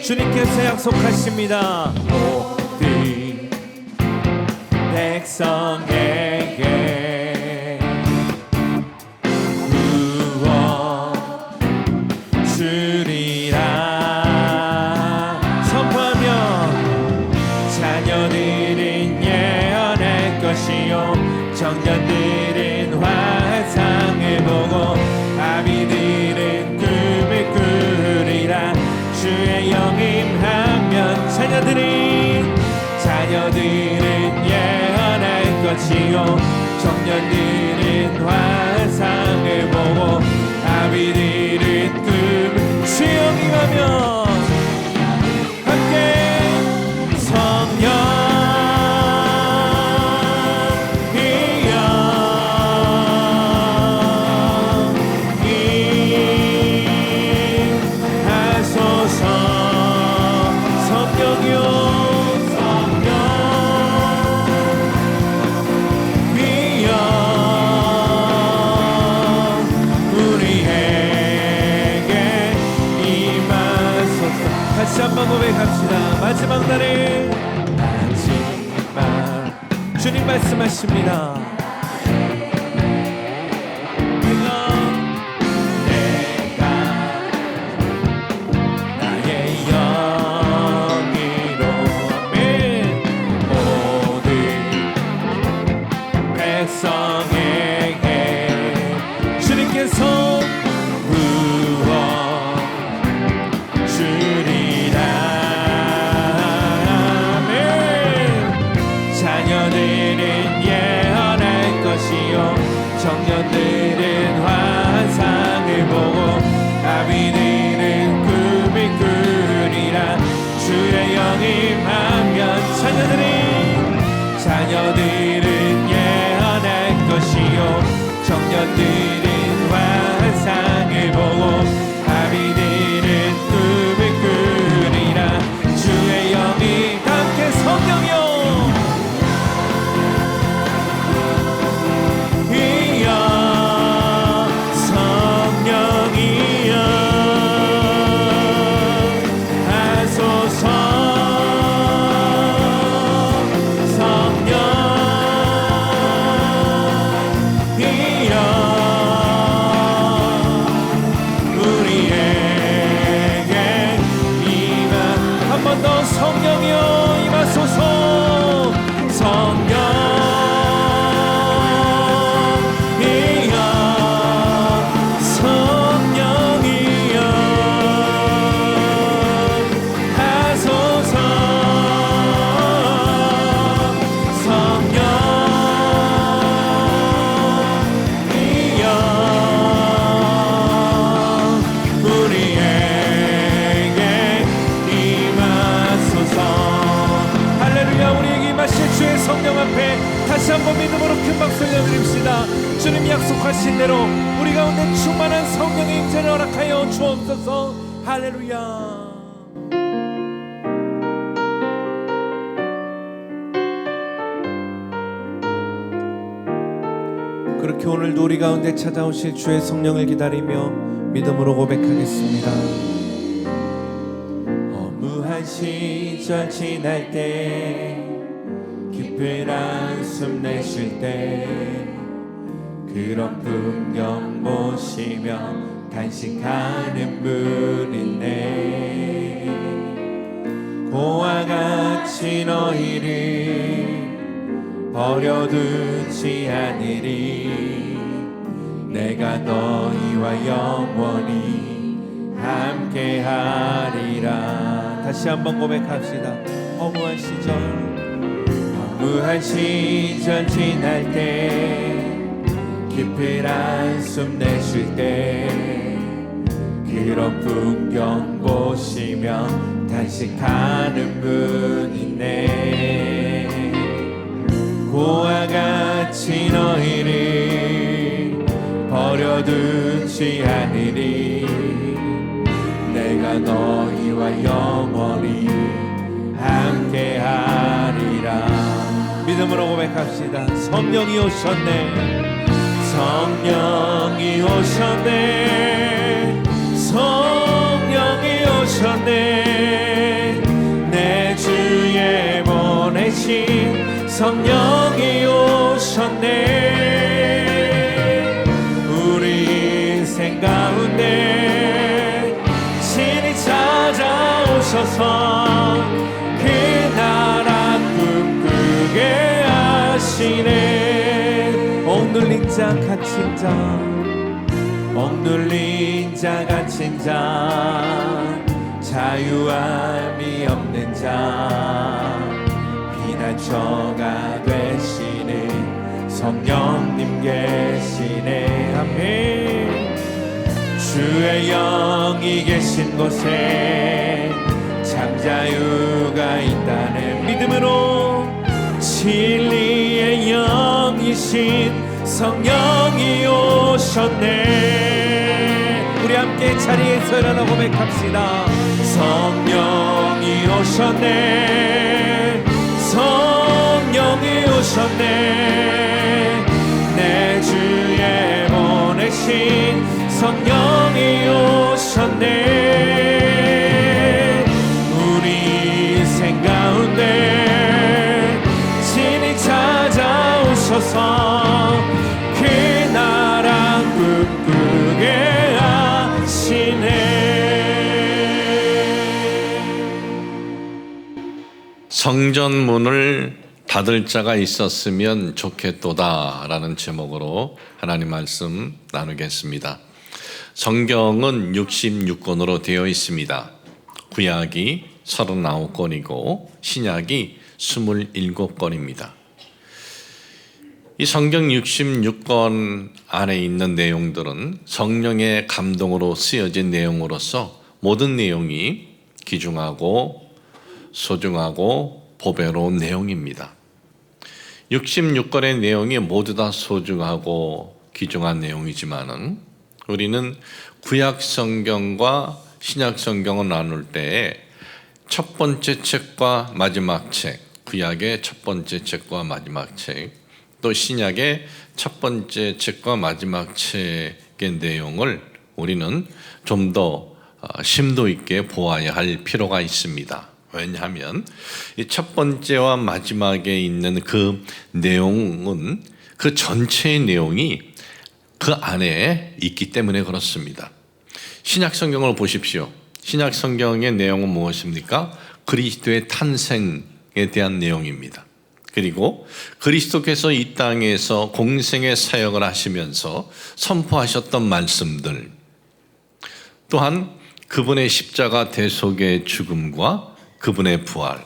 주님께서 약속하십니다. 모든 백성에게 구원 주리라. 선포하며 자녀들은 예언할 것이요 청년들은 환상을 보고 아비들은 꿈을 꾸리라. 주의 영임하면 자녀들은 예언할 것이요 청년들은 환상을 보고 아비들은 꿈을 주의 영임하면 함께 성령 한번 고백합시다. 마지막 날에 마지막 주님 말씀하십니다. 내가 나의 영이로 모든 백성에게 주님께서 청년들은 환상을 보고 아비들은 꿈을 꾸리라. 주의 영임하면 자녀들은 예언할 것이요 청년들은 환상을 보고 아비들은 꿈을 꾸리라. 주의 영임 함께 성령이여 성령이여 임하소서. 성령이여 성령이여 하소서. 성령이여 우리에게 할렐루야. 우리에게 임하실 주의 성령 앞에 다시 한번 믿음으로 큰 박수 올려드립시다. 주님 약속하신 대로 우리 가운데 충만한 성령의 임재를 허락하여 주옵소서. 할렐루야. 그렇게 오늘도 우리 가운데 찾아오실 주의 성령을 기다리며 믿음으로 고백하겠습니다. 허무한 시절 지날 때 깊은 한숨 내쉴 때 그런 풍경 보시며 탄식하는 분 있네. 고와 같이 너희를 버려두지 않으리. 내가 너희와 영원히 함께하리라. 다시 한번 고백합시다. 허무한 시절 지날 때 깊은 한숨 내쉴 때 그런 풍경 보시며 탄식하는 분 있네. 고와 같이 너희를 버려두지 않으리. 내가 너희와 영원히 함께하리라. 믿음으로 고백합시다. 성령이 오셨네. 성령이 오셨네. 성령이 오셨네. 성령이 오셨네. 우리 인생 가운데 신이 찾아오셔서 그 나라 꿈꾸게 하시네. 억눌린 자 갇힌 자, 억눌린 자 갇힌 자, 자유함이 없는 자, 피난처가 되시는 성령님 계시네. 아멘. 주의 영이 계신 곳에 참 자유가 있다는 믿음으로 진리의 영이신 성령이 오셨네. 우리 함께 자리에서 일어나 고백합시다. 성령이 오셨네. 성령이 오셨네. 내 주에 보내신 성령이 오셨네. 우리 인생 가운데 신이 찾아오셔서 그 나라 꿈꾸게 하시네. 성전 문을 닫을 자가 있었으면 좋겠도다 라는 제목으로 하나님 말씀 나누겠습니다. 성경은 66권으로 되어 있습니다. 구약이 39권이고 신약이 27권입니다. 이 성경 66권 안에 있는 내용들은 성령의 감동으로 쓰여진 내용으로서 모든 내용이 귀중하고 소중하고 보배로운 내용입니다. 66권의 내용이 모두 다 소중하고 귀중한 내용이지만은 우리는 구약 성경과 신약 성경을 나눌 때에 첫 번째 책과 마지막 책, 구약의 첫 번째 책과 마지막 책, 또 신약의 첫 번째 책과 마지막 책의 내용을 우리는 좀 더 심도 있게 보아야 할 필요가 있습니다. 왜냐하면 이 첫 번째와 마지막에 있는 그 내용은 그 전체의 내용이 그 안에 있기 때문에 그렇습니다. 신약 성경을 보십시오. 신약 성경의 내용은 무엇입니까? 그리스도의 탄생에 대한 내용입니다. 그리고 그리스도께서 이 땅에서 공생의 사역을 하시면서 선포하셨던 말씀들, 또한 그분의 십자가 대속의 죽음과 그분의 부활,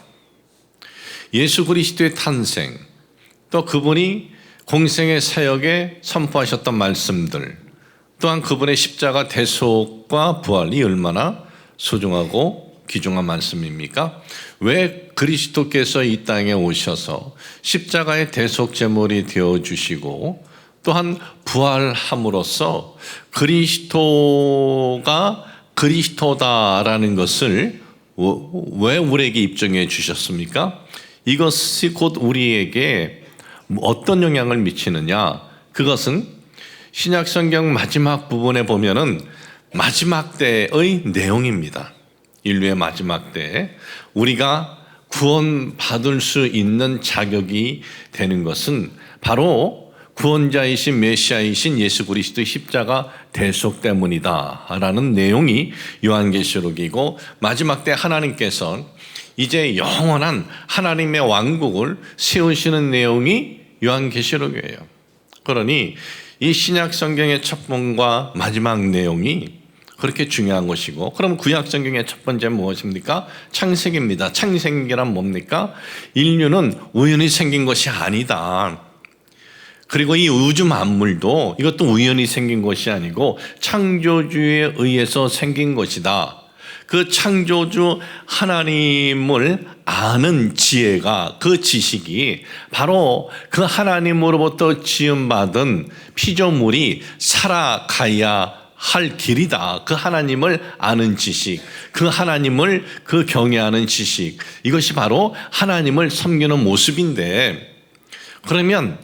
예수 그리스도의 탄생, 또 그분이 공생의 사역에 선포하셨던 말씀들, 또한 그분의 십자가 대속과 부활이 얼마나 소중하고 귀중한 말씀입니까? 왜 그리스도께서 이 땅에 오셔서 십자가의 대속 제물이 되어주시고 또한 부활함으로써 그리스도가 그리스도다라는 것을 왜 우리에게 입증해 주셨습니까? 이것이 곧 우리에게 어떤 영향을 미치느냐? 그것은 신약 성경 마지막 부분에 보면은 마지막 때의 내용입니다. 인류의 마지막 때에 우리가 구원받을 수 있는 자격이 되는 것은 바로 구원자이신 메시아이신 예수 그리스도의 십자가 대속 때문이다 라는 내용이 요한계시록이고, 마지막 때 하나님께서 이제 영원한 하나님의 왕국을 세우시는 내용이 요한계시록이에요. 그러니 이 신약 성경의 첫 번과 마지막 내용이 그렇게 중요한 것이고, 그럼 구약 성경의 첫 번째는 무엇입니까? 창세기입니다. 창세기란 뭡니까? 인류는 우연히 생긴 것이 아니다. 그리고 이 우주 만물도 이것도 우연히 생긴 것이 아니고 창조주에 의해서 생긴 것이다. 그 창조주 하나님을 아는 지혜가, 그 지식이 바로 그 하나님으로부터 지음받은 피조물이 살아가야 할 길이다. 그 하나님을 아는 지식, 그 하나님을 그 경외하는 지식, 이것이 바로 하나님을 섬기는 모습인데, 그러면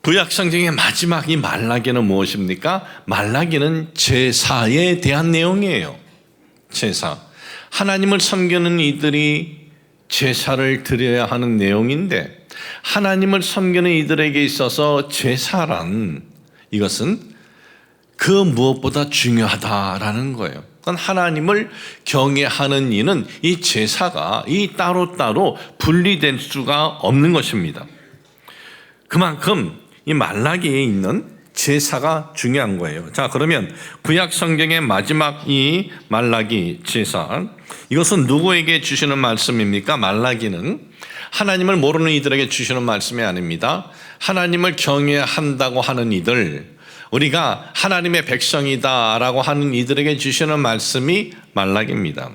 구약 성경의 마지막 이 말라기는 무엇입니까? 말라기는 제사에 대한 내용이에요. 제사. 하나님을 섬기는 이들이 제사를 드려야 하는 내용인데, 하나님을 섬기는 이들에게 있어서 제사란 이것은 그 무엇보다 중요하다라는 거예요. 그건 하나님을 경외하는 이는 이 제사가 이 따로따로 분리될 수가 없는 것입니다. 그만큼 이 말라기에 있는 제사가 중요한 거예요. 자, 그러면 구약 성경의 마지막 이 말라기 제사, 이것은 누구에게 주시는 말씀입니까? 말라기는 하나님을 모르는 이들에게 주시는 말씀이 아닙니다. 하나님을 경외한다고 하는 이들, 우리가 하나님의 백성이다라고 하는 이들에게 주시는 말씀이 말라기입니다.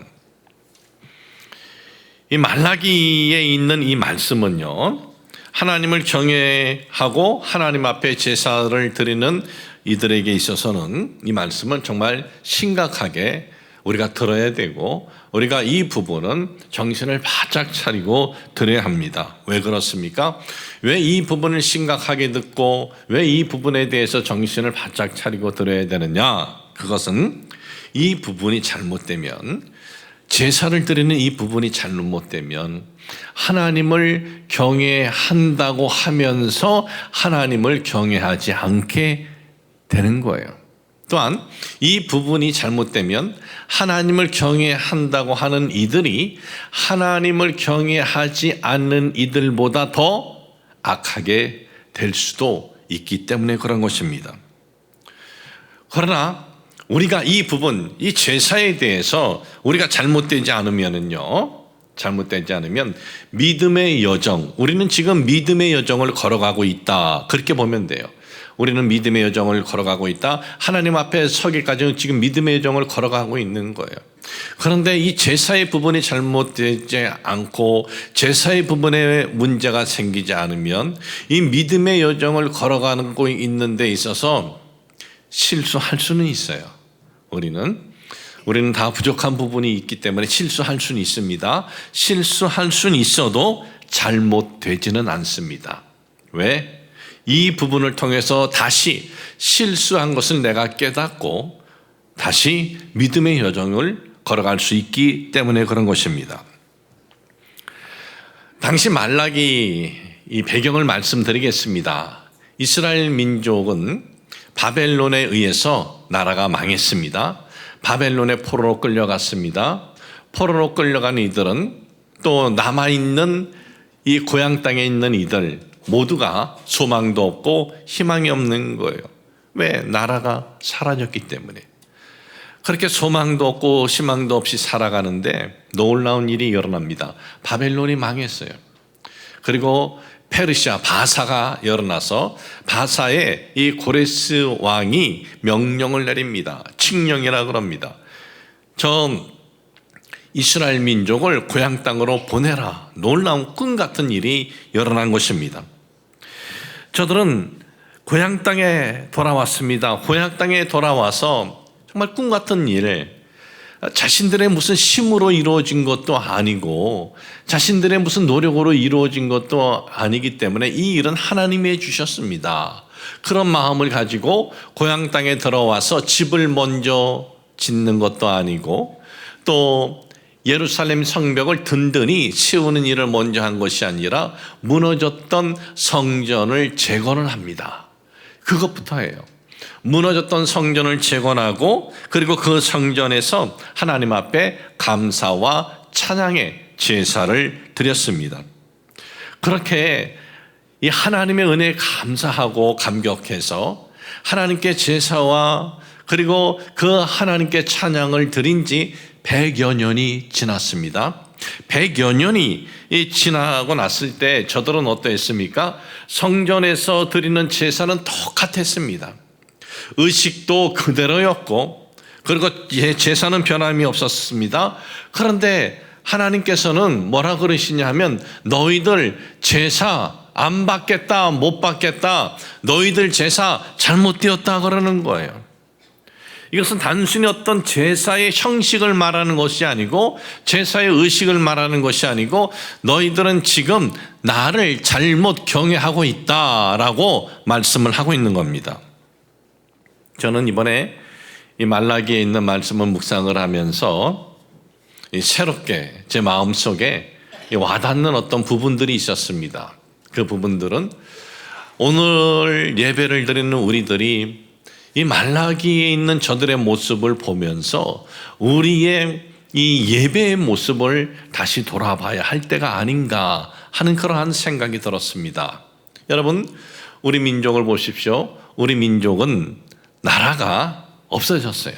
이 말라기에 있는 이 말씀은요, 하나님을 경외하고 하나님 앞에 제사를 드리는 이들에게 있어서는 이 말씀은 정말 심각하게 우리가 들어야 되고, 우리가 이 부분은 정신을 바짝 차리고 들어야 합니다. 왜 그렇습니까? 왜 이 부분을 심각하게 듣고 왜 이 부분에 대해서 정신을 바짝 차리고 들어야 되느냐? 그것은 이 부분이 잘못되면, 제사를 드리는 이 부분이 잘못되면 하나님을 경외한다고 하면서 하나님을 경외하지 않게 되는 거예요. 또한 이 부분이 잘못되면 하나님을 경외한다고 하는 이들이 하나님을 경외하지 않는 이들보다 더 악하게 될 수도 있기 때문에 그런 것입니다. 그러나 우리가 이 부분, 이 제사에 대해서 우리가 잘못되지 않으면 믿음의 여정, 우리는 지금 믿음의 여정을 걸어가고 있다, 그렇게 보면 돼요. 우리는 믿음의 여정을 걸어가고 있다. 하나님 앞에 서기까지는 지금 믿음의 여정을 걸어가고 있는 거예요. 그런데 이 제사의 부분이 잘못되지 않고 제사의 부분에 문제가 생기지 않으면 이 믿음의 여정을 걸어가고 있는 데 있어서 실수할 수는 있어요. 우리는 다 부족한 부분이 있기 때문에 실수할 수는 있습니다. 실수할 수는 있어도 잘못되지는 않습니다. 왜? 이 부분을 통해서 다시 실수한 것을 내가 깨닫고 다시 믿음의 여정을 걸어갈 수 있기 때문에 그런 것입니다. 당시 말라기 이 배경을 말씀드리겠습니다. 이스라엘 민족은 바벨론에 의해서 나라가 망했습니다. 바벨론의 포로로 끌려갔습니다. 포로로 끌려간 이들은 또 남아있는 이 고향 땅에 있는 이들 모두가 소망도 없고 희망이 없는 거예요. 왜? 나라가 사라졌기 때문에. 그렇게 소망도 없고 희망도 없이 살아가는데 놀라운 일이 일어납니다. 바벨론이 망했어요. 그리고 페르시아 바사가 일어나서 바사의 이 고레스 왕이 명령을 내립니다. 칙령이라 그럽니다. 이스라엘 민족을 고향 땅으로 보내라. 놀라운 꿈 같은 일이 일어난 것입니다. 저들은 고향 땅에 돌아왔습니다. 고향 땅에 돌아와서 정말 꿈 같은 일을, 자신들의 무슨 힘으로 이루어진 것도 아니고 자신들의 무슨 노력으로 이루어진 것도 아니기 때문에 이 일은 하나님이 해주셨습니다. 그런 마음을 가지고 고향 땅에 들어와서 집을 먼저 짓는 것도 아니고 또 예루살렘 성벽을 든든히 세우는 일을 먼저 한 것이 아니라 무너졌던 성전을 재건을 합니다. 그것부터예요. 무너졌던 성전을 재건하고 그리고 그 성전에서 하나님 앞에 감사와 찬양의 제사를 드렸습니다. 그렇게 이 하나님의 은혜에 감사하고 감격해서 하나님께 제사와 그리고 그 하나님께 찬양을 드린 지 100여 년이 지났습니다. 100여 년이 지나고 났을 때 저들은 어떠했습니까? 성전에서 드리는 제사는 똑같았습니다. 의식도 그대로였고 그리고 제사는 변함이 없었습니다. 그런데 하나님께서는 뭐라 그러시냐 하면 너희들 제사 안 받겠다, 못 받겠다, 너희들 제사 잘못되었다 그러는 거예요. 이것은 단순히 어떤 제사의 형식을 말하는 것이 아니고 제사의 의식을 말하는 것이 아니고 너희들은 지금 나를 잘못 경외하고 있다라고 말씀을 하고 있는 겁니다. 저는 이번에 이 말라기에 있는 말씀을 묵상을 하면서 새롭게 제 마음속에 와닿는 어떤 부분들이 있었습니다. 그 부분들은 오늘 예배를 드리는 우리들이 이 말라기에 있는 저들의 모습을 보면서 우리의 이 예배의 모습을 다시 돌아봐야 할 때가 아닌가 하는 그러한 생각이 들었습니다. 여러분, 우리 민족을 보십시오. 우리 민족은 나라가 없어졌어요.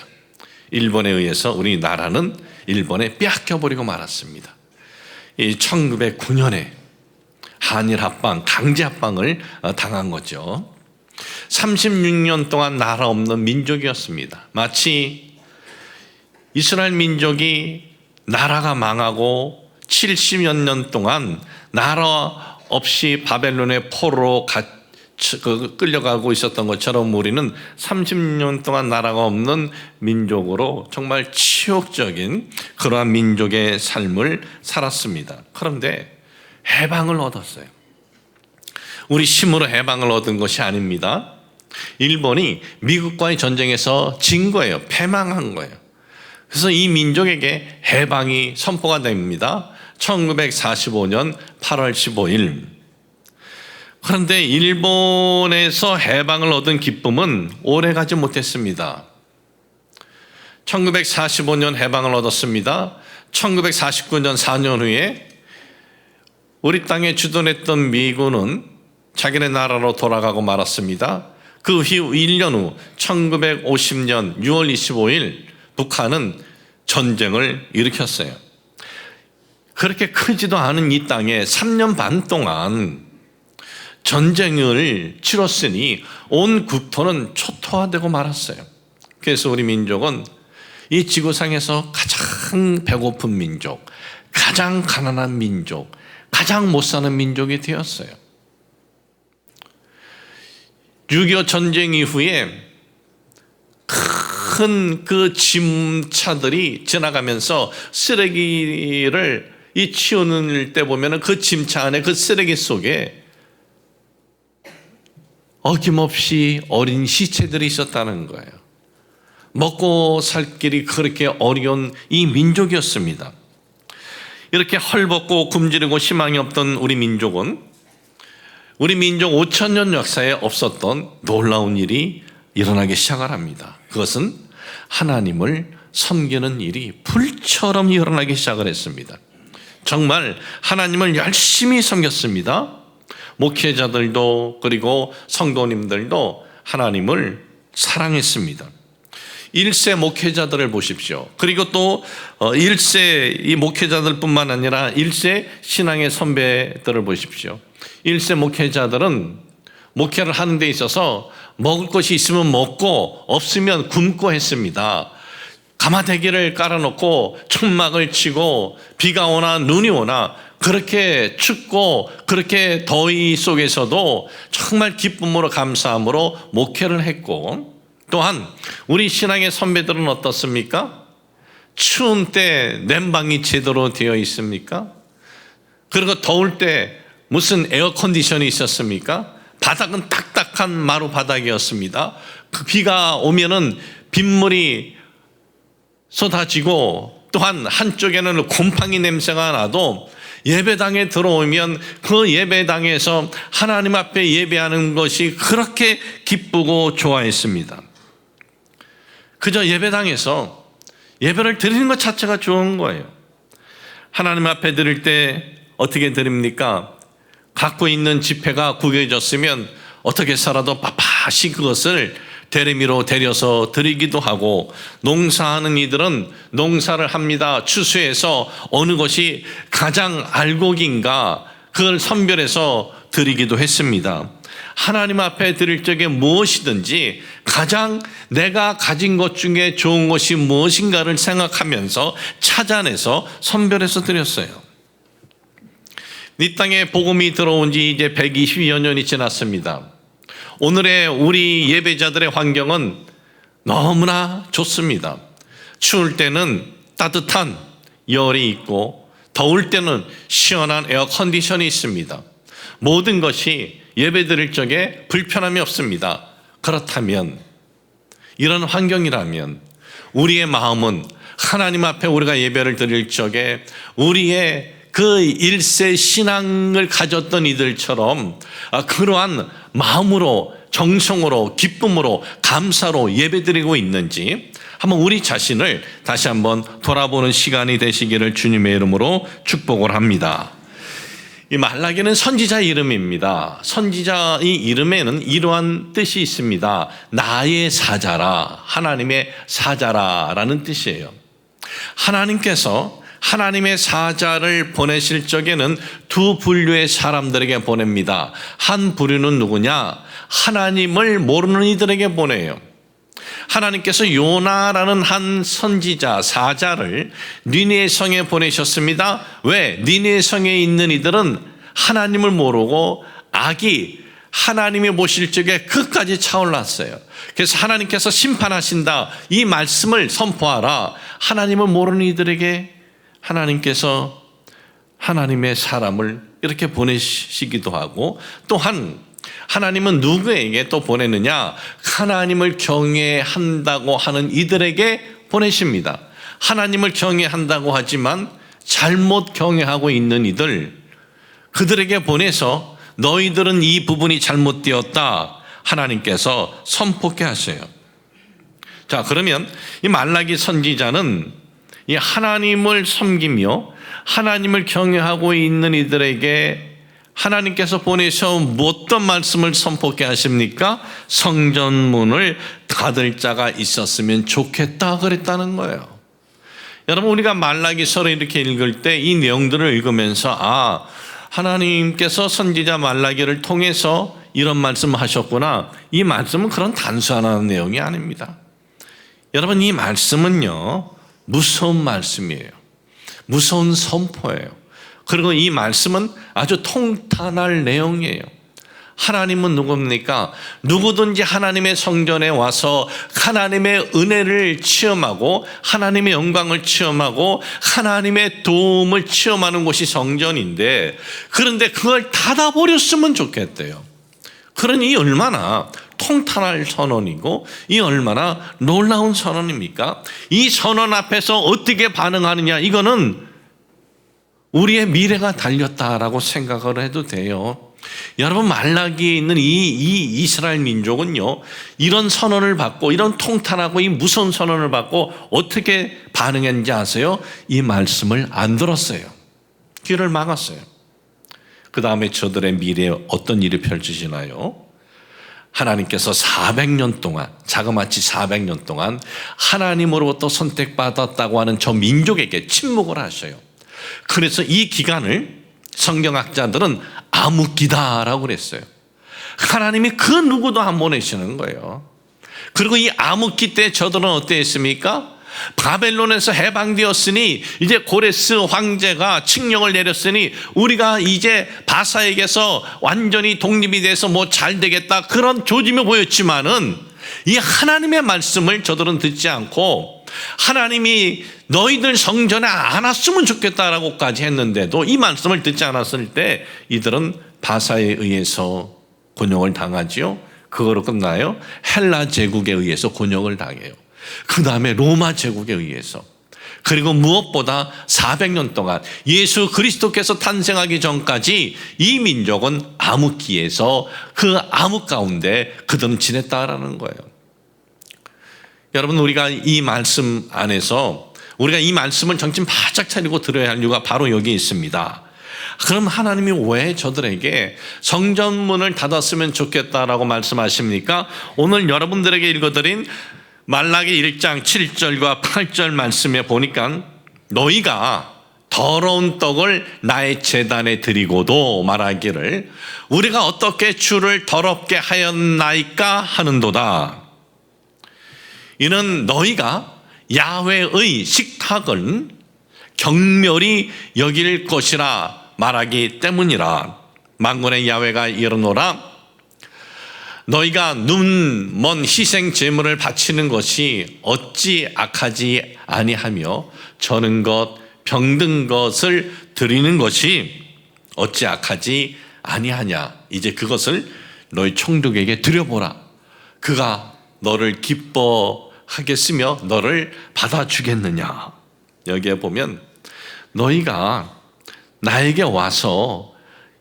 일본에 의해서 우리 나라는 일본에 빼앗겨버리고 말았습니다. 이 1909년에 한일 합방, 강제 합방을 당한 거죠. 36년 동안 나라 없는 민족이었습니다. 마치 이스라엘 민족이 나라가 망하고 70여 년 동안 나라 없이 바벨론의 포로로 끌려가고 있었던 것처럼 우리는 30년 동안 나라가 없는 민족으로 정말 치욕적인 그러한 민족의 삶을 살았습니다. 그런데 해방을 얻었어요. 우리 힘으로 해방을 얻은 것이 아닙니다. 일본이 미국과의 전쟁에서 진 거예요. 패망한 거예요. 그래서 이 민족에게 해방이 선포가 됩니다. 1945년 8월 15일. 그런데 일본에서 해방을 얻은 기쁨은 오래가지 못했습니다. 1945년 해방을 얻었습니다. 1949년 4년 후에 우리 땅에 주둔했던 미군은 자기네 나라로 돌아가고 말았습니다. 그 후 1년 후 1950년 6월 25일 북한은 전쟁을 일으켰어요. 그렇게 크지도 않은 이 땅에 3년 반 동안 전쟁을 치렀으니 온 국토는 초토화되고 말았어요. 그래서 우리 민족은 이 지구상에서 가장 배고픈 민족, 가장 가난한 민족, 가장 못 사는 민족이 되었어요. 6.25 전쟁 이후에 큰 그 짐차들이 지나가면서 쓰레기를 치우는 때 보면 그 짐차 안에 그 쓰레기 속에 어김없이 어린 시체들이 있었다는 거예요. 먹고 살 길이 그렇게 어려운 이 민족이었습니다. 이렇게 헐벗고 굶주리고 희망이 없던 우리 민족은 우리 민족 5,000년 역사에 없었던 놀라운 일이 일어나기 시작을 합니다. 그것은 하나님을 섬기는 일이 불처럼 일어나기 시작을 했습니다. 정말 하나님을 열심히 섬겼습니다. 목회자들도 그리고 성도님들도 하나님을 사랑했습니다. 1세 목회자들을 보십시오. 그리고 또 1세 이 목회자들뿐만 아니라 1세 신앙의 선배들을 보십시오. 1세 목회자들은 목회를 하는 데 있어서 먹을 것이 있으면 먹고 없으면 굶고 했습니다. 가마대기를 깔아놓고 천막을 치고 비가 오나 눈이 오나 그렇게 춥고 그렇게 더위 속에서도 정말 기쁨으로 감사함으로 목회를 했고, 또한 우리 신앙의 선배들은 어떻습니까? 추운 때 냉방이 제대로 되어 있습니까? 그리고 더울 때 무슨 에어컨디션이 있었습니까? 바닥은 딱딱한 마루 바닥이었습니다. 그 비가 오면은 빗물이 쏟아지고, 또한 한쪽에는 곰팡이 냄새가 나도 예배당에 들어오면 그 예배당에서 하나님 앞에 예배하는 것이 그렇게 기쁘고 좋아했습니다. 그저 예배당에서 예배를 드리는 것 자체가 좋은 거예요. 하나님 앞에 드릴 때 어떻게 드립니까? 갖고 있는 지폐가 구겨졌으면 어떻게 살아도 빳빳이 그것을 대리미로 데려서 드리기도 하고, 농사하는 이들은 농사를 합니다. 추수해서 어느 것이 가장 알곡인가 그걸 선별해서 드리기도 했습니다. 하나님 앞에 드릴 적에 무엇이든지 가장 내가 가진 것 중에 좋은 것이 무엇인가를 생각하면서 찾아내서 선별해서 드렸어요. 이 땅에 복음이 들어온 지 이제 120여 년이 지났습니다. 오늘의 우리 예배자들의 환경은 너무나 좋습니다. 추울 때는 따뜻한 열이 있고 더울 때는 시원한 에어컨디션이 있습니다. 모든 것이 예배 드릴 적에 불편함이 없습니다. 그렇다면, 이런 환경이라면 우리의 마음은 하나님 앞에 우리가 예배를 드릴 적에 우리의 그 일세 신앙을 가졌던 이들처럼 그러한 마음으로, 정성으로, 기쁨으로, 감사로 예배드리고 있는지 한번 우리 자신을 다시 한번 돌아보는 시간이 되시기를 주님의 이름으로 축복을 합니다. 이 말라기는 선지자 이름입니다. 선지자의 이름에는 이러한 뜻이 있습니다. 나의 사자라, 하나님의 사자라라는 뜻이에요. 하나님께서 하나님의 사자를 보내실 적에는 두 분류의 사람들에게 보냅니다. 한 부류는 누구냐? 하나님을 모르는 이들에게 보내요. 하나님께서 요나라는 한 선지자, 사자를 니느웨 성에 보내셨습니다. 왜? 니느웨 성에 있는 이들은 하나님을 모르고 악이 하나님이 보실 적에 끝까지 차올랐어요. 그래서 하나님께서 심판하신다, 이 말씀을 선포하라. 하나님을 모르는 이들에게 하나님께서 하나님의 사람을 이렇게 보내시기도 하고, 또한 하나님은 누구에게 또 보내느냐? 하나님을 경외한다고 하는 이들에게 보내십니다. 하나님을 경외한다고 하지만 잘못 경외하고 있는 이들, 그들에게 보내서 너희들은 이 부분이 잘못되었다, 하나님께서 선포케 하세요. 자, 그러면 이 말라기 선지자는 이 하나님을 섬기며 하나님을 경외하고 있는 이들에게 하나님께서 보내셔 어떤 말씀을 선포케 하십니까? 성전문을 닫을 자가 있었으면 좋겠다 그랬다는 거예요. 여러분, 우리가 말라기서를 이렇게 읽을 때 이 내용들을 읽으면서 하나님께서 선지자 말라기를 통해서 이런 말씀을 하셨구나. 이 말씀은 그런 단순한 내용이 아닙니다. 여러분, 이 말씀은요, 무서운 말씀이에요. 무서운 선포예요. 그리고 이 말씀은 아주 통탄할 내용이에요. 하나님은 누굽니까? 누구든지 하나님의 성전에 와서 하나님의 은혜를 체험하고 하나님의 영광을 체험하고 하나님의 도움을 체험하는 곳이 성전인데, 그런데 그걸 닫아버렸으면 좋겠대요. 그러니 얼마나 통탄할 선언이고 이 얼마나 놀라운 선언입니까? 이 선언 앞에서 어떻게 반응하느냐, 이거는 우리의 미래가 달렸다라고 생각을 해도 돼요. 여러분, 말라기에 있는 이 이스라엘 민족은요, 이런 선언을 받고, 이런 통탄하고 이 무서운 선언을 받고 어떻게 반응했는지 아세요? 이 말씀을 안 들었어요. 귀를 막았어요. 그 다음에 저들의 미래에 어떤 일이 펼쳐지나요? 하나님께서 400년 동안, 자그마치 400년 동안 하나님으로부터 선택받았다고 하는 저 민족에게 침묵을 하셔요. 그래서 이 기간을 성경학자들은 암흑기다라고 그랬어요. 하나님이 그 누구도 안 보내시는 거예요. 그리고 이 암흑기 때 저들은 어땠습니까? 바벨론에서 해방되었으니 이제 고레스 황제가 칙령을 내렸으니 우리가 이제 바사에게서 완전히 독립이 돼서 뭐 잘 되겠다, 그런 조짐이 보였지만은 이 하나님의 말씀을 저들은 듣지 않고 하나님이 너희들 성전에 안 왔으면 좋겠다라고까지 했는데도 이 말씀을 듣지 않았을 때 이들은 바사에 의해서 곤욕을 당하지요. 그거로 끝나요. 헬라 제국에 의해서 곤욕을 당해요. 그 다음에 로마 제국에 의해서, 그리고 무엇보다 400년 동안 예수 그리스도께서 탄생하기 전까지 이 민족은 암흑기에서 그 암흑 가운데 그들은 지냈다라는 거예요. 여러분, 우리가 이 말씀 안에서 우리가 이 말씀을 정신 바짝 차리고 들어야 할 이유가 바로 여기 있습니다. 그럼 하나님이 왜 저들에게 성전문을 닫았으면 좋겠다라고 말씀하십니까? 오늘 여러분들에게 읽어드린 말라기 1장 7절과 8절 말씀에 보니까 너희가 더러운 떡을 나의 제단에 드리고도 말하기를 우리가 어떻게 주를 더럽게 하였나이까 하는도다. 이는 너희가 야훼의 식탁을 경멸히 여길 것이라 말하기 때문이라. 만군의 야훼가 이르노라. 너희가 눈 먼 희생 제물을 바치는 것이 어찌 악하지 아니하며 저는 것 병든 것을 드리는 것이 어찌 악하지 아니하냐. 이제 그것을 너희 총독에게 드려보라. 그가 너를 기뻐하겠으며 너를 받아주겠느냐. 여기에 보면 너희가 나에게 와서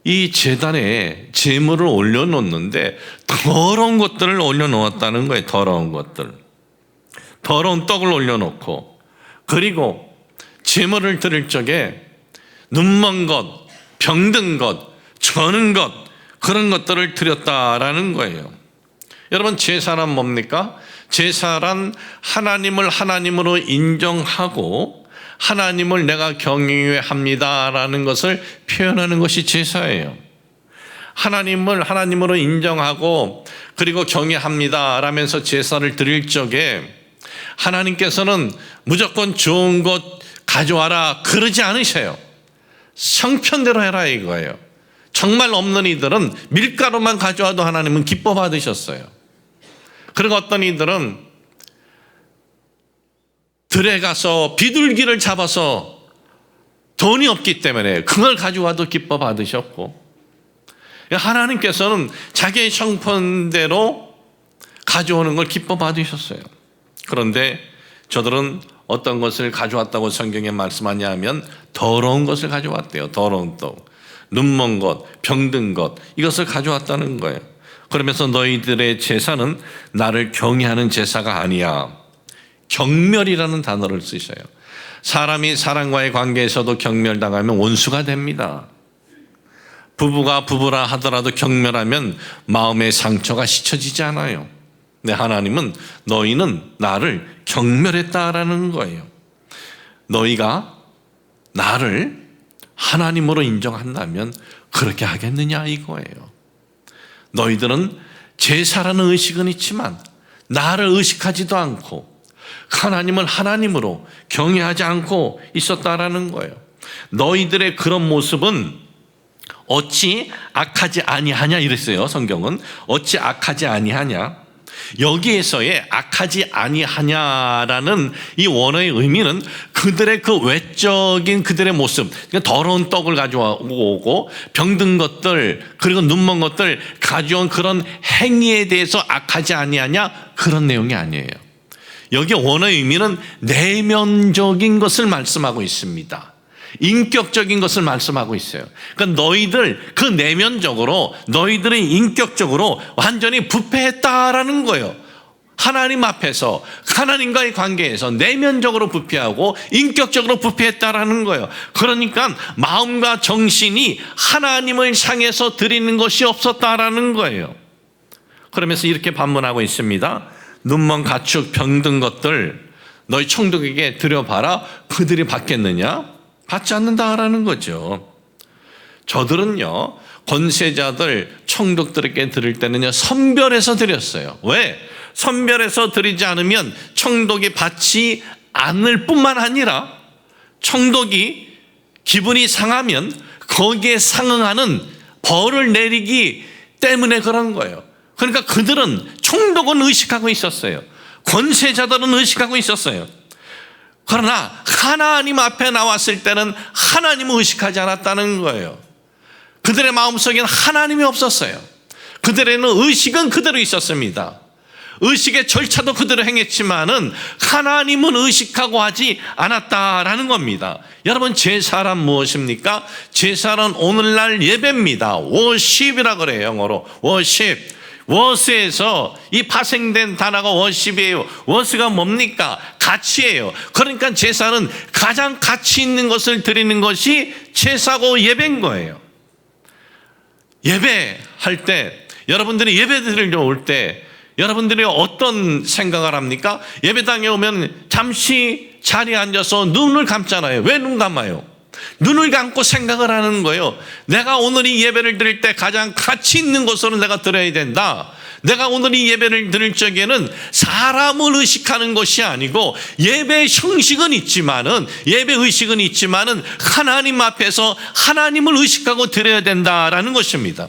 이 제단에 제물을 올려놓는데 더러운 것들을 올려놓았다는 거예요. 더러운 것들. 더러운 떡을 올려놓고, 그리고 제물을 드릴 적에 눈먼 것, 병든 것, 저는 것, 그런 것들을 드렸다라는 거예요. 여러분, 제사란 뭡니까? 제사란 하나님을 하나님으로 인정하고 하나님을 내가 경외합니다라는 것을 표현하는 것이 제사예요. 하나님을 하나님으로 인정하고 그리고 경외합니다라면서 제사를 드릴 적에 하나님께서는 무조건 좋은 것 가져와라 그러지 않으셔요. 형편대로 해라 이거예요. 정말 없는 이들은 밀가루만 가져와도 하나님은 기뻐 받으셨어요. 그리고 어떤 이들은 들에 가서 비둘기를 잡아서 돈이 없기 때문에 그걸 가져와도 기뻐 받으셨고, 하나님께서는 자기의 형편대로 가져오는 걸 기뻐 받으셨어요. 그런데 저들은 어떤 것을 가져왔다고 성경에 말씀하냐 하면 더러운 것을 가져왔대요. 더러운 떡, 눈먼 것, 병든 것, 이것을 가져왔다는 거예요. 그러면서 너희들의 제사는 나를 경외하는 제사가 아니야. 경멸이라는 단어를 쓰셔요. 사람이 사람과의 관계에서도 경멸당하면 원수가 됩니다. 부부가 부부라 하더라도 경멸하면 마음의 상처가 씻혀지지 않아요. 근데 하나님은 너희는 나를 경멸했다라는 거예요. 너희가 나를 하나님으로 인정한다면 그렇게 하겠느냐 이거예요. 너희들은 제사라는 의식은 있지만 나를 의식하지도 않고 하나님을 하나님으로 경외하지 않고 있었다라는 거예요. 너희들의 그런 모습은 어찌 악하지 아니하냐 이랬어요. 성경은 어찌 악하지 아니하냐. 여기에서의 악하지 아니하냐라는 이 원어의 의미는 그들의 그 외적인 그들의 모습, 그러니까 더러운 떡을 가져오고 병든 것들 그리고 눈먼 것들 가져온 그런 행위에 대해서 악하지 아니하냐, 그런 내용이 아니에요. 여기 원어의 의미는 내면적인 것을 말씀하고 있습니다. 인격적인 것을 말씀하고 있어요. 그러니까 너희들 그 내면적으로 너희들이 인격적으로 완전히 부패했다라는 거예요. 하나님 앞에서 하나님과의 관계에서 내면적으로 부패하고 인격적으로 부패했다라는 거예요. 그러니까 마음과 정신이 하나님을 향해서 드리는 것이 없었다라는 거예요. 그러면서 이렇게 반문하고 있습니다. 눈먼 가축 병든 것들 너희 총독에게 드려봐라. 그들이 받겠느냐? 받지 않는다라는 거죠. 저들은요, 권세자들, 총독들에게 드릴 때는요, 선별해서 드렸어요. 왜? 선별해서 드리지 않으면 총독이 받지 않을 뿐만 아니라 총독이 기분이 상하면 거기에 상응하는 벌을 내리기 때문에 그런 거예요. 그러니까 그들은 총독은 의식하고 있었어요. 권세자들은 의식하고 있었어요. 그러나 하나님 앞에 나왔을 때는 하나님을 의식하지 않았다는 거예요. 그들의 마음속에는 하나님이 없었어요. 그들에는 의식은 그대로 있었습니다. 의식의 절차도 그대로 행했지만은 하나님은 의식하고 하지 않았다라는 겁니다. 여러분, 제사란 무엇입니까? 제사는 오늘날 예배입니다. 워십이라 그래요. 영어로 워십. 워스에서 이 파생된 단어가 워십이에요. 워스가 뭡니까? 가치예요. 그러니까 제사는 가장 가치 있는 것을 드리는 것이 제사고 예배인 거예요. 예배할 때, 여러분들이 예배 드리러 올 때 여러분들이 어떤 생각을 합니까? 예배당에 오면 잠시 자리에 앉아서 눈을 감잖아요. 왜 눈 감아요? 눈을 감고 생각을 하는 거예요. 내가 오늘 이 예배를 드릴 때 가장 가치 있는 것으로 내가 드려야 된다. 내가 오늘 이 예배를 드릴 적에는 사람을 의식하는 것이 아니고 예배 형식은 있지만은, 예배 의식은 있지만은 하나님 앞에서 하나님을 의식하고 드려야 된다라는 것입니다.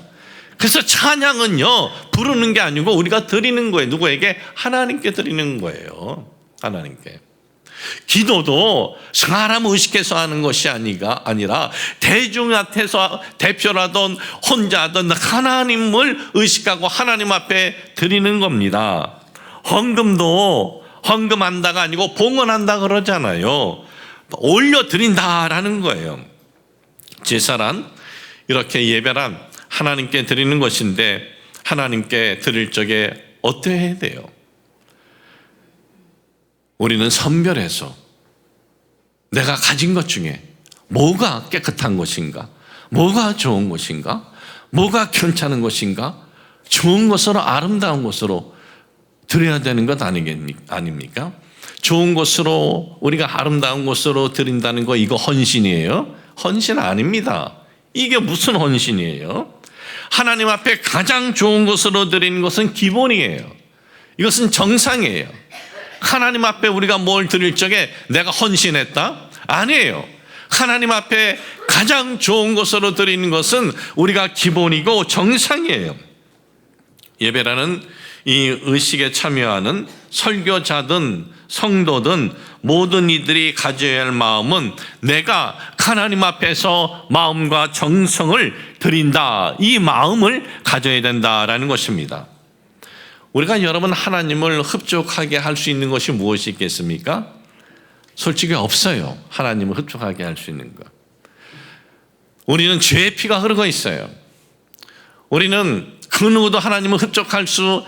그래서 찬양은요, 부르는 게 아니고 우리가 드리는 거예요. 누구에게? 하나님께 드리는 거예요. 하나님께. 기도도 사람을 의식해서 하는 것이 아니라 대중 앞에서 대표라든 혼자 하든 하나님을 의식하고 하나님 앞에 드리는 겁니다. 헌금도 헌금한다가 아니고 봉헌한다 그러잖아요. 올려드린다라는 거예요. 제사란 이렇게 예배란 하나님께 드리는 것인데 하나님께 드릴 적에 어떻게 해야 돼요? 우리는 선별해서 내가 가진 것 중에 뭐가 깨끗한 것인가? 뭐가 좋은 것인가? 뭐가 괜찮은 것인가? 좋은 것으로 아름다운 것으로 드려야 되는 것 아닙니까? 좋은 것으로 우리가 아름다운 것으로 드린다는 거 이거 헌신이에요? 헌신 아닙니다. 이게 무슨 헌신이에요? 하나님 앞에 가장 좋은 것으로 드리는 것은 기본이에요. 이것은 정상이에요. 하나님 앞에 우리가 뭘 드릴 적에 내가 헌신했다? 아니에요. 하나님 앞에 가장 좋은 것으로 드리는 것은 우리가 기본이고 정상이에요. 예배라는 이 의식에 참여하는 설교자든 성도든 모든 이들이 가져야 할 마음은 내가 하나님 앞에서 마음과 정성을 드린다. 이 마음을 가져야 된다라는 것입니다. 우리가 여러분 하나님을 흡족하게 할 수 있는 것이 무엇이 있겠습니까? 솔직히 없어요. 하나님을 흡족하게 할 수 있는 것. 우리는 죄의 피가 흐르고 있어요. 우리는 그 누구도 하나님을 흡족할 수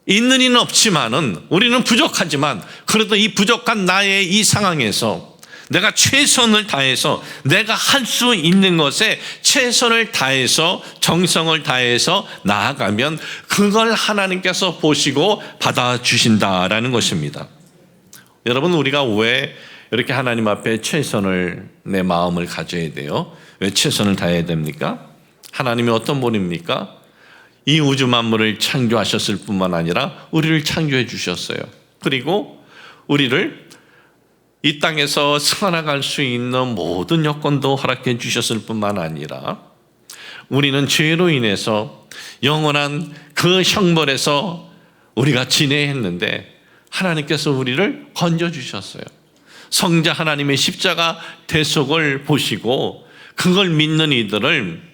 있는 이는 없지만은 우리는 부족하지만 그래도 이 부족한 나의 이 상황에서 내가 최선을 다해서 내가 할 수 있는 것에 최선을 다해서 정성을 다해서 나아가면 그걸 하나님께서 보시고 받아주신다라는 것입니다. 여러분 우리가 왜 이렇게 하나님 앞에 최선을 내 마음을 가져야 돼요? 왜 최선을 다해야 됩니까? 하나님이 어떤 분입니까? 이 우주 만물을 창조하셨을 뿐만 아니라 우리를 창조해 주셨어요. 그리고 우리를 이 땅에서 살아갈 수 있는 모든 여건도 허락해 주셨을 뿐만 아니라 우리는 죄로 인해서 영원한 그 형벌에서 우리가 지내야 했는데 하나님께서 우리를 건져주셨어요. 성자 하나님의 십자가 대속을 보시고 그걸 믿는 이들을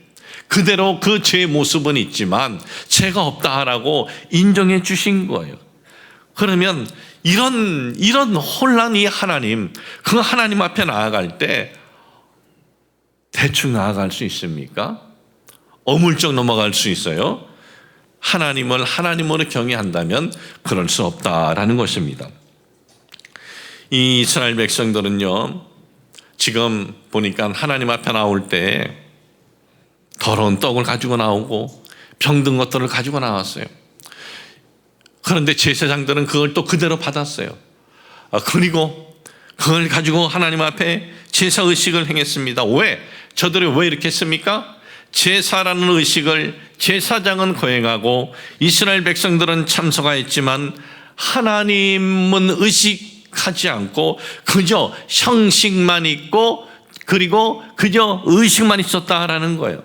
그대로 그 죄의 모습은 있지만 죄가 없다라고 인정해 주신 거예요. 그러면 이런 혼란이 하나님, 그 하나님 앞에 나아갈 때 대충 나아갈 수 있습니까? 어물쩍 넘어갈 수 있어요? 하나님을 하나님으로 경외한다면 그럴 수 없다라는 것입니다. 이 이스라엘 백성들은요, 지금 보니까 하나님 앞에 나올 때 더러운 떡을 가지고 나오고 병든 것들을 가지고 나왔어요. 그런데 제사장들은 그걸 또 그대로 받았어요. 그리고 그걸 가지고 하나님 앞에 제사의식을 행했습니다. 왜? 저들이 왜 이렇게 했습니까? 제사라는 의식을 제사장은 거행하고 이스라엘 백성들은 참석하였지만 하나님은 의식하지 않고 그저 형식만 있고 그리고 그저 의식만 있었다라는 거예요.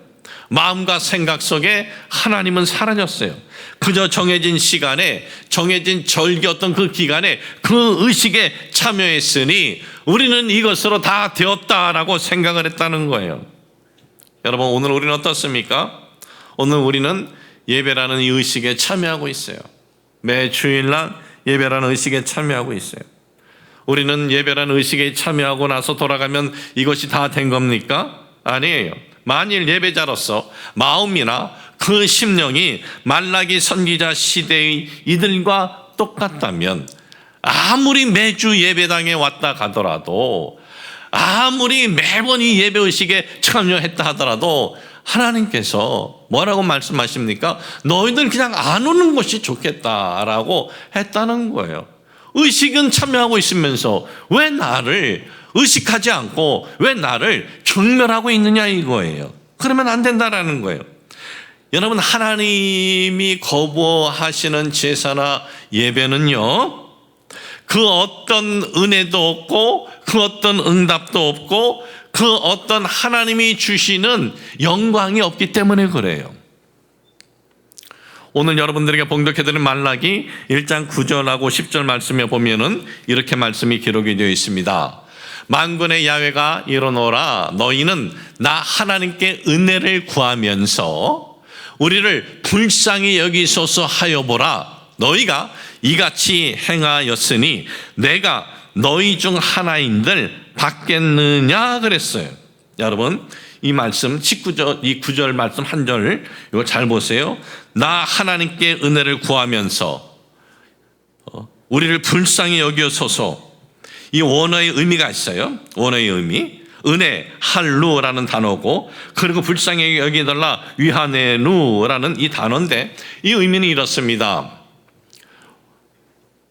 마음과 생각 속에 하나님은 사라졌어요. 그저 정해진 시간에 정해진 절기 어떤 그 기간에 그 의식에 참여했으니 우리는 이것으로 다 되었다라고 생각을 했다는 거예요. 여러분 오늘 우리는 어떻습니까? 오늘 우리는 예배라는 이 의식에 참여하고 있어요. 매 주일날 예배라는 의식에 참여하고 있어요. 우리는 예배라는 의식에 참여하고 나서 돌아가면 이것이 다 된 겁니까? 아니에요. 만일 예배자로서 마음이나 그 심령이 말라기 선지자 시대의 이들과 똑같다면 아무리 매주 예배당에 왔다 가더라도 아무리 매번 이 예배의식에 참여했다 하더라도 하나님께서 뭐라고 말씀하십니까? 너희들 그냥 안 오는 것이 좋겠다라고 했다는 거예요. 의식은 참여하고 있으면서 왜 나를 의식하지 않고 왜 나를 경멸하고 있느냐 이거예요. 그러면 안 된다라는 거예요. 여러분 하나님이 거부하시는 제사나 예배는요, 그 어떤 은혜도 없고 그 어떤 응답도 없고 그 어떤 하나님이 주시는 영광이 없기 때문에 그래요. 오늘 여러분들에게 봉독해드린 말라기 1장 9절하고 10절 말씀에 보면은 이렇게 말씀이 기록이 되어 있습니다. 만군의 야훼가 이르노라 너희는 나 하나님께 은혜를 구하면서 우리를 불쌍히 여기소서 하여 보라. 너희가 이같이 행하였으니 내가 너희 중 하나인들 받겠느냐 그랬어요. 여러분 이 말씀 19절 이 9절 말씀 한 절 이거 잘 보세요. 나 하나님께 은혜를 구하면서 우리를 불쌍히 여기소서. 이 원어의 의미가 있어요. 원어의 의미 은혜 할루라는 단어고 그리고 불쌍히 여기달라 위하네누라는 이 단어인데 이 의미는 이렇습니다.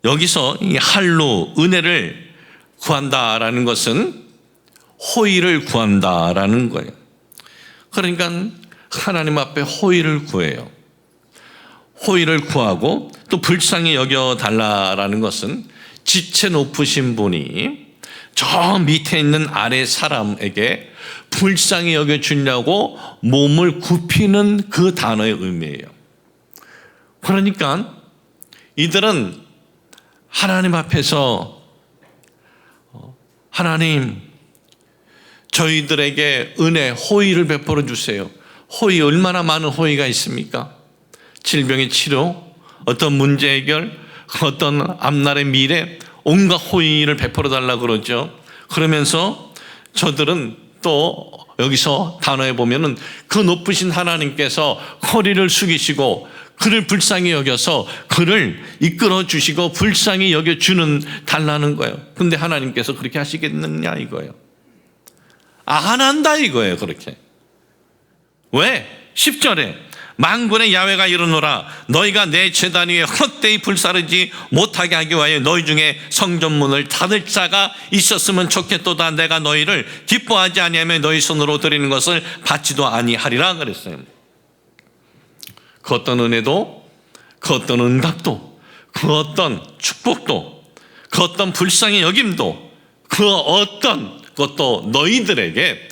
여기서 이 할루 은혜를 구한다라는 것은 호의를 구한다라는 거예요. 그러니까 하나님 앞에 호의를 구해요. 호의를 구하고 또 불쌍히 여겨달라라는 것은 지체 높으신 분이 저 밑에 있는 아래 사람에게 불쌍히 여겨주려고 몸을 굽히는 그 단어의 의미예요. 그러니까 이들은 하나님 앞에서 하나님 저희들에게 은혜, 호의를 베풀어 주세요. 호의 얼마나 많은 호의가 있습니까? 질병의 치료, 어떤 문제 해결, 어떤 앞날의 미래, 온갖 호의를 베풀어 달라고 그러죠. 그러면서 저들은 또 여기서 단어에 보면은 그 높으신 하나님께서 허리를 숙이시고 그를 불쌍히 여겨서 그를 이끌어 주시고 불쌍히 여겨주는 달라는 거예요. 근데 하나님께서 그렇게 하시겠느냐 이거예요. 안 한다 이거예요. 그렇게. 왜? 10절에 만군의 야훼가 이르노라 너희가 내 제단 위에 헛되이 불사르지 못하게 하기 위하여 너희 중에 성전문을 닫을 자가 있었으면 좋겠도다. 내가 너희를 기뻐하지 아니하며 너희 손으로 드리는 것을 받지도 아니하리라 그랬어요. 그 어떤 은혜도 그 어떤 응답도 그 어떤 축복도 그 어떤 불쌍히 여김도 그 어떤 것도 너희들에게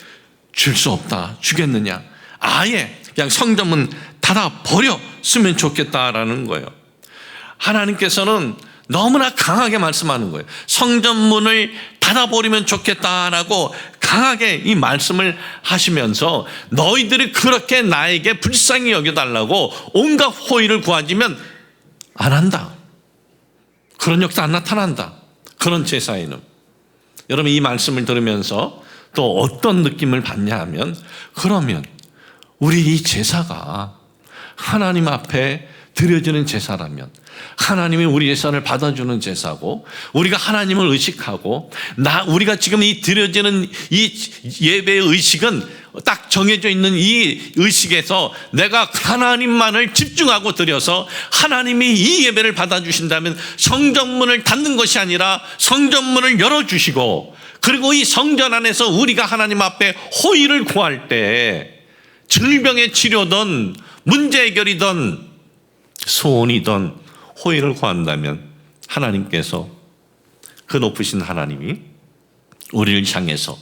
줄 수 없다. 주겠느냐. 아예 그냥 성전문 닫아 버렸으면 좋겠다라는 거예요. 하나님께서는 너무나 강하게 말씀하는 거예요. 성전문을 닫아버리면 좋겠다라고 강하게 이 말씀을 하시면서 너희들이 그렇게 나에게 불쌍히 여겨달라고 온갖 호의를 구하지면 안 한다. 그런 역사 안 나타난다. 그런 제사에는. 여러분 이 말씀을 들으면서 또 어떤 느낌을 받냐 하면 그러면 우리 이 제사가 하나님 앞에 드려지는 제사라면 하나님이 우리 제사를 받아주는 제사고 우리가 하나님을 의식하고 우리가 지금 이 드려지는 이 예배의 의식은 딱 정해져 있는 이 의식에서 내가 하나님만을 집중하고 드려서 하나님이 이 예배를 받아주신다면 성전문을 닫는 것이 아니라 성전문을 열어주시고 그리고 이 성전 안에서 우리가 하나님 앞에 호의를 구할 때 질병의 치료든 문제 해결이든 소원이든 호의를 구한다면 하나님께서 그 높으신 하나님이 우리를 향해서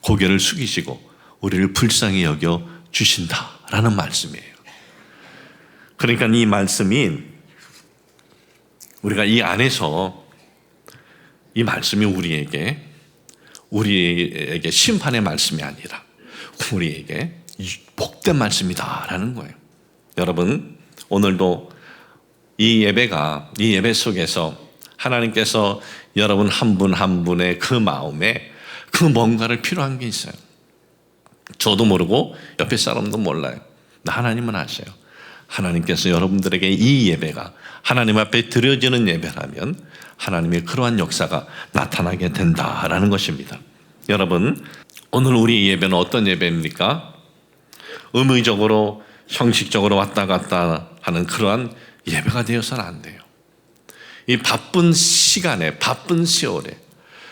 고개를 숙이시고 우리를 불쌍히 여겨 주신다라는 말씀이에요. 그러니까 이 말씀이 우리가 이 안에서 이 말씀이 우리에게 심판의 말씀이 아니라 우리에게 복된 말씀이다라는 거예요. 여러분 오늘도 이 예배 속에서 하나님께서 여러분 한 분 한 분의 그 마음에 그 뭔가를 필요한 게 있어요. 저도 모르고 옆에 사람도 몰라요. 하나님은 아셔요. 하나님께서 여러분들에게 이 예배가 하나님 앞에 드려지는 예배라면 하나님의 그러한 역사가 나타나게 된다라는 것입니다. 여러분 오늘 우리 예배는 어떤 예배입니까? 의무적으로 형식적으로 왔다 갔다 하는 그러한 예배가 되어서는 안 돼요. 이 바쁜 시간에 바쁜 세월에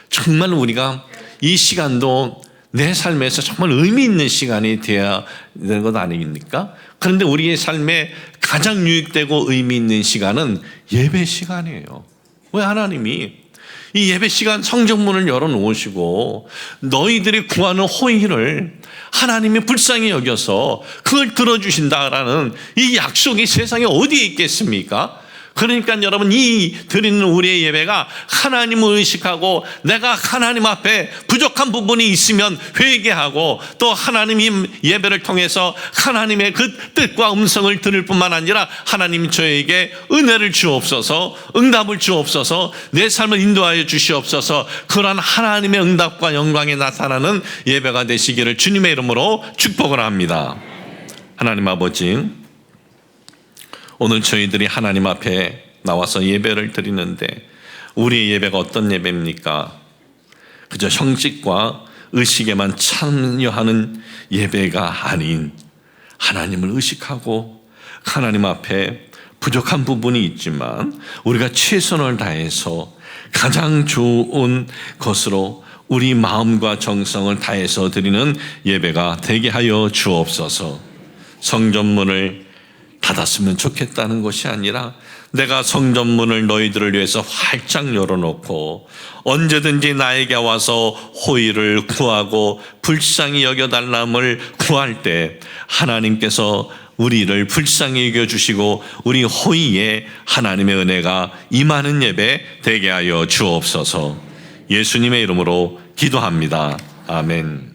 정말 우리가 이 시간도 내 삶에서 정말 의미 있는 시간이 되어야 되는 것 아닙니까? 그런데 우리의 삶에 가장 유익되고 의미 있는 시간은 예배 시간이에요. 왜 하나님이 이 예배 시간 성전문을 열어놓으시고 너희들이 구하는 호의를 하나님이 불쌍히 여겨서 그걸 들어주신다라는 이 약속이 세상에 어디에 있겠습니까? 그러니까 여러분, 이 드리는 우리의 예배가 하나님을 의식하고 내가 하나님 앞에 부족한 부분이 있으면 회개하고 또 하나님이 예배를 통해서 하나님의 그 뜻과 음성을 들을 뿐만 아니라 하나님 저에게 은혜를 주옵소서, 응답을 주옵소서, 내 삶을 인도하여 주시옵소서, 그러한 하나님의 응답과 영광에 나타나는 예배가 되시기를 주님의 이름으로 축복을 합니다. 하나님 아버지, 오늘 저희들이 하나님 앞에 나와서 예배를 드리는데 우리의 예배가 어떤 예배입니까? 그저 형식과 의식에만 참여하는 예배가 아닌 하나님을 의식하고 하나님 앞에 부족한 부분이 있지만 우리가 최선을 다해서 가장 좋은 것으로 우리 마음과 정성을 다해서 드리는 예배가 되게 하여 주옵소서. 성전문을 닫았으면 좋겠다는 것이 아니라 내가 성전문을 너희들을 위해서 활짝 열어놓고 언제든지 나에게 와서 호의를 구하고 불쌍히 여겨달람을 구할 때 하나님께서 우리를 불쌍히 여겨주시고 우리 호의에 하나님의 은혜가 임하는 예배 되게 하여 주옵소서. 예수님의 이름으로 기도합니다. 아멘.